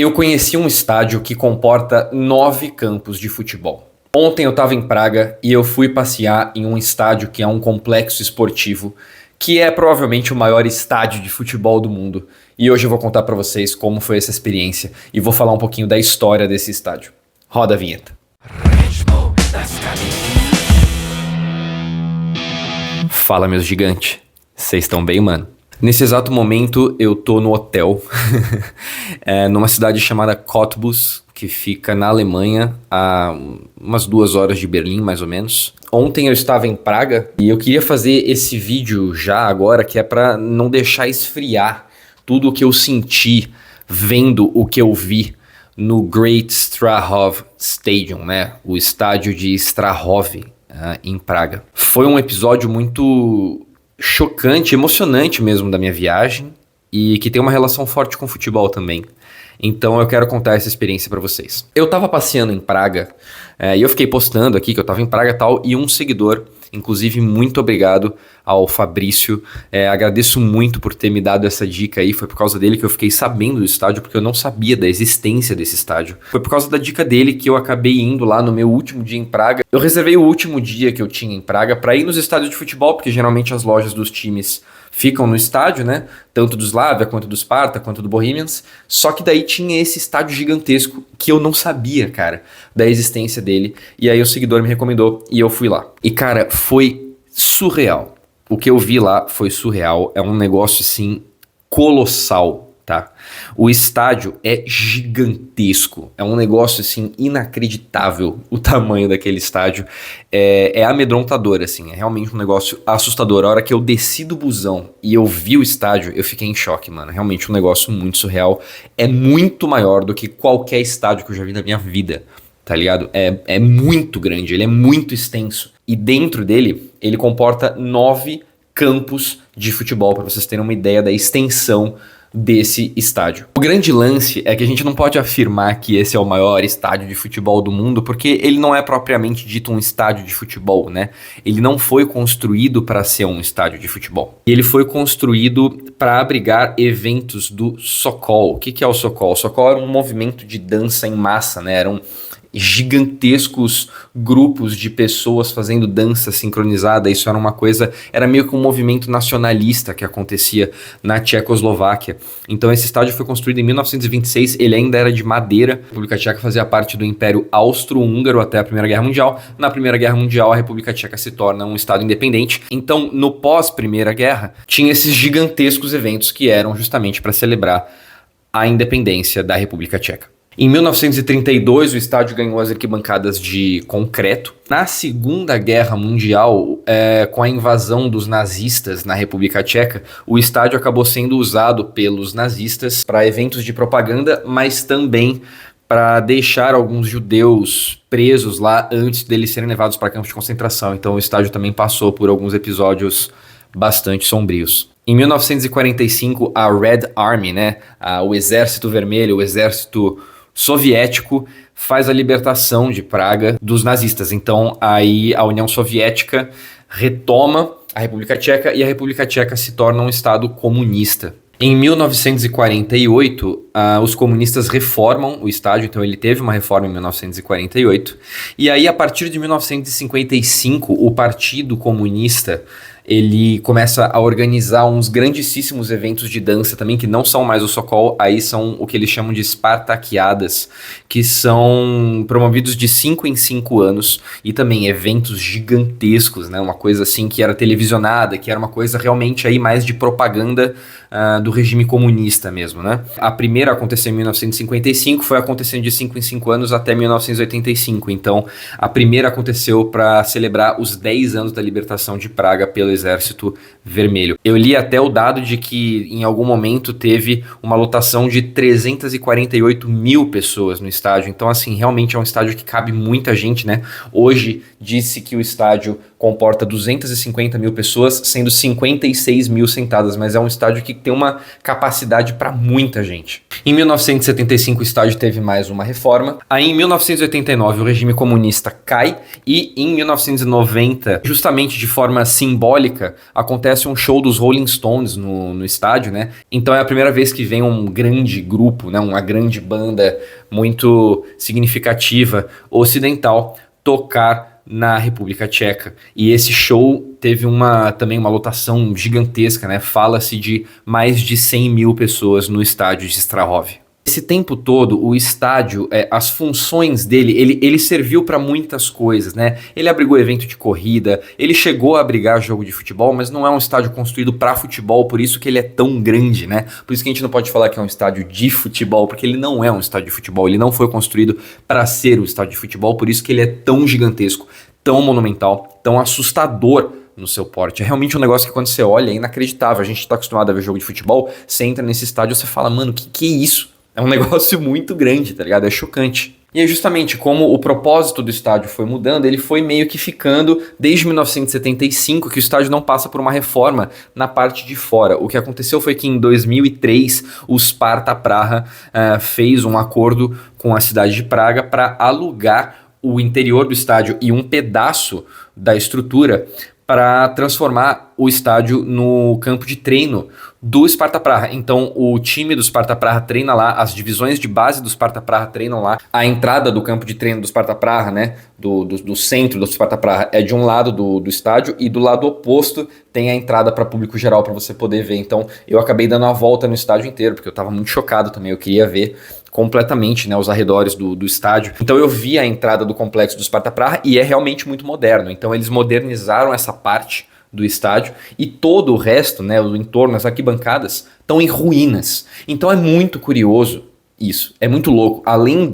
Eu conheci um estádio que comporta 9 campos de futebol. Ontem eu estava em Praga e eu fui passear em um estádio que é um complexo esportivo, que é provavelmente o maior estádio de futebol do mundo. E hoje eu vou contar para vocês como foi essa experiência e vou falar um pouquinho da história desse estádio. Roda a vinheta. Fala, meus gigantes. Vocês estão bem, mano? Nesse exato momento eu tô no hotel, numa cidade chamada Cottbus, que fica na Alemanha, a umas 2 horas de Berlim, mais ou menos. Ontem eu estava em Praga e eu queria fazer esse vídeo já agora, que é pra não deixar esfriar tudo o que eu senti vendo o que eu vi no Great Strahov Stadium, né? O estádio de Strahov, em Praga. Foi um episódio muito chocante, emocionante mesmo da minha viagem e que tem uma relação forte com o futebol também. Então eu quero contar essa experiência pra vocês. Eu tava passeando em Praga e eu fiquei postando aqui que eu tava em Praga e tal, e um seguidor, inclusive muito obrigado ao Fabrício, agradeço muito por ter me dado essa dica aí, foi por causa dele que eu fiquei sabendo do estádio, porque eu não sabia da existência desse estádio. Foi por causa da dica dele que eu acabei indo lá no meu último dia em Praga. Eu reservei o último dia que eu tinha em Praga pra ir nos estádios de futebol, porque geralmente as lojas dos times ficam no estádio, né? Tanto do Slavia, quanto do Sparta, quanto do Bohemians. Só que daí tinha esse estádio gigantesco que eu não sabia, cara, da existência dele. E aí o seguidor me recomendou e eu fui lá. E, cara, foi surreal. O que eu vi lá foi surreal. É um negócio, assim, colossal, tá? O estádio é gigantesco. É um negócio, assim, inacreditável o tamanho daquele estádio. É amedrontador, assim. É realmente um negócio assustador. A hora que eu desci do busão e eu vi o estádio, eu fiquei em choque, mano. Realmente um negócio muito surreal. É muito maior do que qualquer estádio que eu já vi na minha vida, tá ligado? É muito grande, ele é muito extenso. E dentro dele, ele comporta 9 campos de futebol, para vocês terem uma ideia da extensão desse estádio. O grande lance é que a gente não pode afirmar que esse é o maior estádio de futebol do mundo, porque ele não é propriamente dito um estádio de futebol, né? Ele não foi construído para ser um estádio de futebol. Ele foi construído para abrigar eventos do Sokol. O que é o Sokol? O Sokol era um movimento de dança em massa, né? Eram gigantescos grupos de pessoas fazendo dança sincronizada. Isso era uma coisa, era meio que um movimento nacionalista que acontecia na Tchecoslováquia. Então esse estádio foi construído em 1926, ele ainda era de madeira. A República Tcheca fazia parte do Império Austro-Húngaro até a Primeira Guerra Mundial. Na Primeira Guerra Mundial a República Tcheca se torna um estado independente. Então no pós-Primeira Guerra tinha esses gigantescos eventos que eram justamente para celebrar a independência da República Tcheca. Em 1932, o estádio ganhou as arquibancadas de concreto. Na Segunda Guerra Mundial, com a invasão dos nazistas na República Tcheca, o estádio acabou sendo usado pelos nazistas para eventos de propaganda, mas também para deixar alguns judeus presos lá antes deles serem levados para campos de concentração. Então o estádio também passou por alguns episódios bastante sombrios. Em 1945, a Red Army, né, o Exército Vermelho, o Exército Soviético, faz a libertação de Praga dos nazistas. Então aí a União Soviética retoma a República Tcheca e a República Tcheca se torna um estado comunista. Em 1948, os comunistas reformam o estádio, então ele teve uma reforma em 1948. E aí, a partir de 1955, o Partido Comunista ele começa a organizar uns grandíssimos eventos de dança também, que não são mais o Sokol, aí são o que eles chamam de Spartakiadas, que são promovidos de 5 em 5 anos, e também eventos gigantescos, né? Uma coisa assim que era televisionada, que era uma coisa realmente aí mais de propaganda do regime comunista mesmo, né? A primeira aconteceu em 1955, foi acontecendo de 5 em 5 anos até 1985, então a primeira aconteceu para celebrar os 10 anos da libertação de Praga pelo Exército Vermelho. Eu li até o dado de que em algum momento teve uma lotação de 348 mil pessoas no estádio, então assim, realmente é um estádio que cabe muita gente, né? Hoje disse que o estádio comporta 250 mil pessoas, sendo 56 mil sentadas, mas é um estádio que tem uma capacidade para muita gente. Em 1975 o estádio teve mais uma reforma, aí em 1989 o regime comunista cai e em 1990, justamente de forma simbólica, acontece um show dos Rolling Stones no estádio, né? Então é a primeira vez que vem um grande grupo, né? Uma grande banda muito significativa ocidental tocar na República Tcheca. E esse show teve também uma lotação gigantesca, né? Fala-se de mais de 100 mil pessoas no estádio de Strahov. Esse tempo todo, o estádio, as funções dele, ele serviu para muitas coisas, né? Ele abrigou evento de corrida, ele chegou a abrigar jogo de futebol, mas não é um estádio construído para futebol, por isso que ele é tão grande, né? Por isso que a gente não pode falar que é um estádio de futebol, porque ele não é um estádio de futebol, ele não foi construído para ser um estádio de futebol, por isso que ele é tão gigantesco, tão monumental, tão assustador no seu porte. É realmente um negócio que quando você olha é inacreditável. A gente tá acostumado a ver jogo de futebol, você entra nesse estádio e você fala, mano, que é isso? É um negócio muito grande, tá ligado? É chocante. E é justamente como o propósito do estádio foi mudando, ele foi meio que ficando desde 1975 que o estádio não passa por uma reforma na parte de fora. O que aconteceu foi que em 2003 o Sparta Praha fez um acordo com a cidade de Praga para alugar o interior do estádio e um pedaço da estrutura para transformar o estádio no campo de treino do Sparta Praha. Então o time do Sparta Praha treina lá, as divisões de base do Sparta Praha treinam lá. A entrada do campo de treino do Sparta Praha, né, do centro do Sparta Praha, é de um lado do estádio e do lado oposto tem a entrada para público geral para você poder ver. Então eu acabei dando uma volta no estádio inteiro, porque eu estava muito chocado também, eu queria ver completamente, né, os arredores do estádio. Então eu vi a entrada do complexo do Sparta Praha e é realmente muito moderno. Então eles modernizaram essa parte do estádio e todo o resto, né, o entorno, as arquibancadas, estão em ruínas. Então é muito curioso isso, é muito louco. Além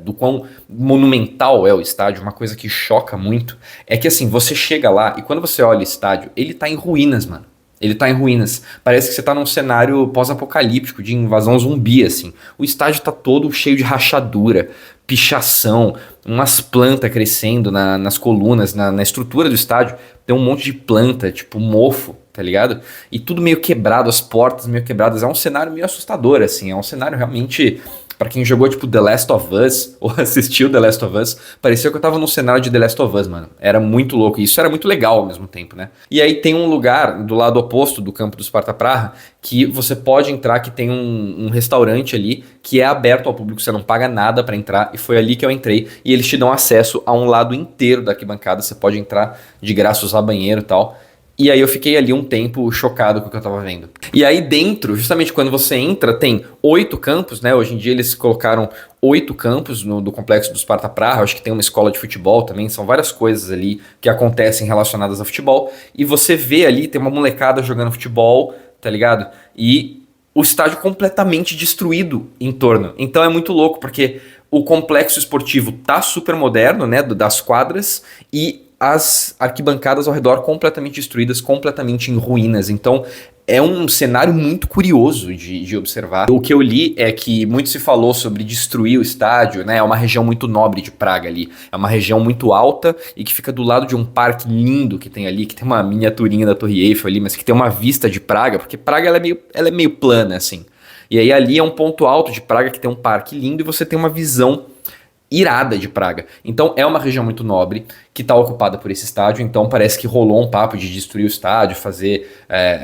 do quão monumental é o estádio, uma coisa que choca muito é que assim, você chega lá e quando você olha o estádio, ele tá em ruínas, mano. Ele tá em ruínas. Parece que você tá num cenário pós-apocalíptico, de invasão zumbi, assim. O estádio tá todo cheio de rachadura, pichação, umas plantas crescendo nas colunas, na estrutura do estádio. Tem um monte de planta, tipo mofo, tá ligado? E tudo meio quebrado, as portas meio quebradas. É um cenário meio assustador, assim. É um cenário realmente... Pra quem jogou, tipo, The Last of Us, ou assistiu The Last of Us, parecia que eu tava num cenário de The Last of Us, mano. Era muito louco, e isso era muito legal ao mesmo tempo, né? E aí tem um lugar do lado oposto do campo do Sparta Praha, que você pode entrar, que tem um restaurante ali, que é aberto ao público, você não paga nada pra entrar, e foi ali que eu entrei, e eles te dão acesso a um lado inteiro da arquibancada, você pode entrar de graça, usar banheiro e tal. E aí eu fiquei ali um tempo chocado com o que eu tava vendo. E aí dentro, justamente quando você entra, tem 8 campos, né? Hoje em dia eles colocaram 8 campos do complexo do Sparta Praha. Acho que tem uma escola de futebol também. São várias coisas ali que acontecem relacionadas a futebol. E você vê ali, tem uma molecada jogando futebol, tá ligado? E o estádio completamente destruído em torno. Então é muito louco, porque o complexo esportivo tá super moderno, né? Das quadras e as arquibancadas ao redor completamente destruídas, completamente em ruínas. Então é um cenário muito curioso de observar. O que eu li é que muito se falou sobre destruir o estádio, né? É uma região muito nobre de Praga ali. É uma região muito alta e que fica do lado de um parque lindo que tem ali, que tem uma miniaturinha da Torre Eiffel ali, mas que tem uma vista de Praga, porque Praga ela é meio plana, assim. E aí ali é um ponto alto de Praga que tem um parque lindo e você tem uma visão irada de Praga. Então é uma região muito nobre que está ocupada por esse estádio, então parece que rolou um papo de destruir o estádio, fazer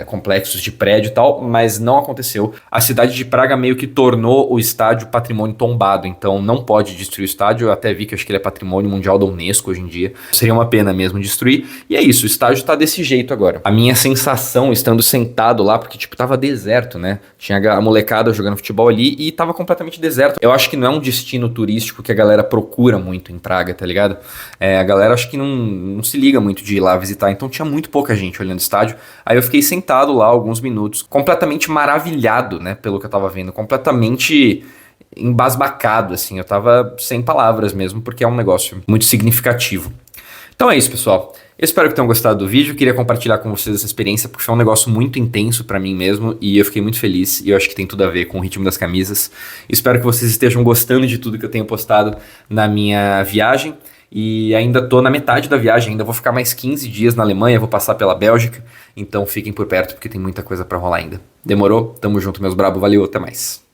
complexos de prédio e tal, mas não aconteceu. A cidade de Praga meio que tornou o estádio patrimônio tombado, então não pode destruir o estádio. Eu até vi que acho que ele é patrimônio mundial da Unesco hoje em dia. Seria uma pena mesmo destruir. E é isso, o estádio tá desse jeito agora. A minha sensação estando sentado lá, porque tipo tava deserto, né? Tinha a molecada jogando futebol ali e tava completamente deserto. Eu acho que não é um destino turístico que a galera procura muito em Praga, tá ligado? A galera acho que não se liga muito de ir lá visitar, então tinha muito pouca gente olhando o estádio. Aí eu fiquei sentado lá alguns minutos, completamente maravilhado, né, pelo que eu tava vendo, completamente embasbacado, assim, eu tava sem palavras mesmo, porque é um negócio muito significativo. Então é isso, pessoal. Eu espero que tenham gostado do vídeo, queria compartilhar com vocês essa experiência, porque foi um negócio muito intenso pra mim mesmo, e eu fiquei muito feliz, e eu acho que tem tudo a ver com o ritmo das camisas. Espero que vocês estejam gostando de tudo que eu tenho postado na minha viagem, E ainda tô na metade da viagem, ainda vou ficar mais 15 dias na Alemanha, vou passar pela Bélgica, então fiquem por perto porque tem muita coisa pra rolar ainda. Demorou? Tamo junto, meus brabo, valeu, até mais.